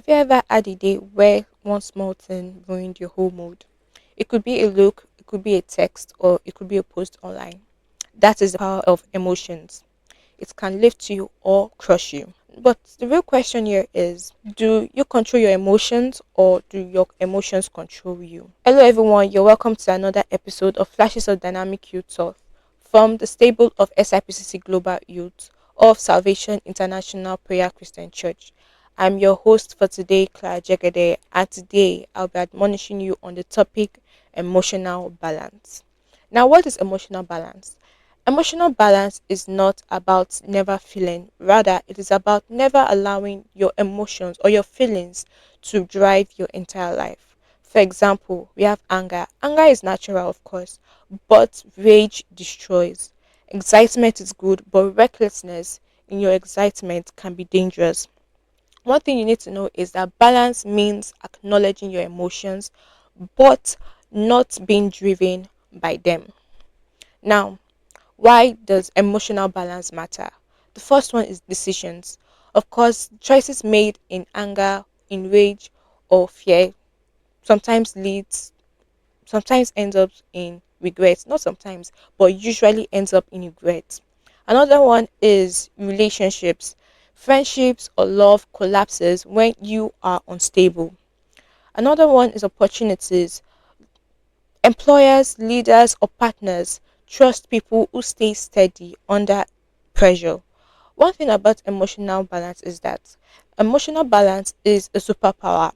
Have you ever had a day where one small thing ruined your whole mood? It could be a look, it could be a text, or it could be a post online. That is the power of emotions. It can lift you or crush you. But the real question here is, do you control your emotions or do your emotions control you? Hello, everyone. You're welcome to another episode of Flashes of Dynamic Youth Talk from the stable of SIPCC Global Youth of Salvation International Prayer Christian Church. I'm your host for today, Clara, and today I'll be admonishing you on the topic emotional balance. Now, what is emotional balance? Emotional balance is not about never feeling, rather, it is about never allowing your emotions or your feelings to drive your entire life. For example, we have anger. Anger is natural, of course, but rage destroys. Excitement is good, but recklessness in your excitement can be dangerous. One thing you need to know is that balance means acknowledging your emotions, but not being driven by them. Now, why does emotional balance matter? The first one is decisions. Of course, choices made in anger, in rage, or fear sometimes ends up in regret. Not sometimes, but usually ends up in regret. Another one is relationships. Friendships or love collapses when you are unstable. Another one is opportunities. Employers, leaders, or partners trust people who stay steady under pressure. One thing about emotional balance is that emotional balance is a superpower,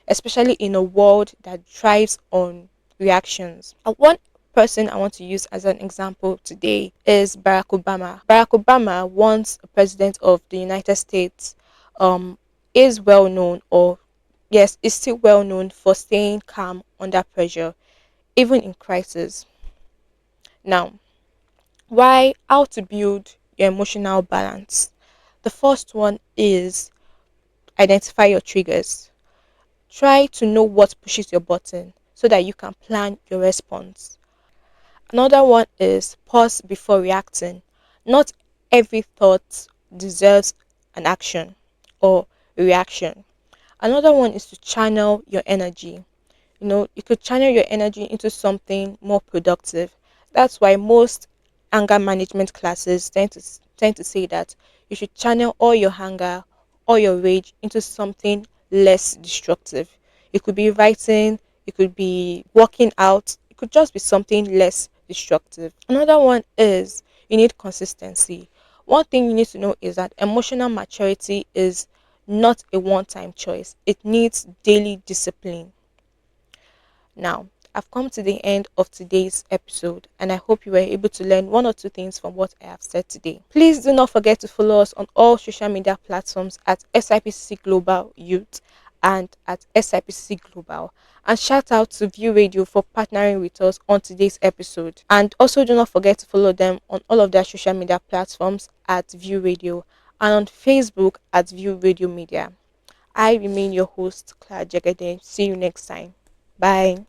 especially in a world that thrives on reactions. One person I want to use as an example today is Barack Obama. Barack Obama, once a president of the United States, um, is well known, or yes, is still well known for staying calm under pressure, even in crisis. Now, why? How to build your emotional balance? The first one is identify your triggers. Try to know what pushes your button so that you can plan your response. Another one is pause before reacting. Not every thought deserves an action or a reaction. Another one is to channel your energy. You could channel your energy into something more productive. That's why most anger management classes tend to say that you should channel all your anger, all your rage into something less destructive. It could be writing, it could be working out, it could just be something less destructive. Another one is you need consistency. One thing you need to know is that emotional maturity is not a one-time choice. It needs daily discipline. Now, I've come to the end of today's episode, and I hope you were able to learn one or two things from what I have said today. Please do not forget to follow us on all social media platforms at SIPCC Global Youth and at SIPCC Global. And shout out to View Radio for partnering with us on today's episode. And also do not forget to follow them on all of their social media platforms at View Radio and on Facebook at View Radio Media. I remain your host, Clara. See you next time. Bye.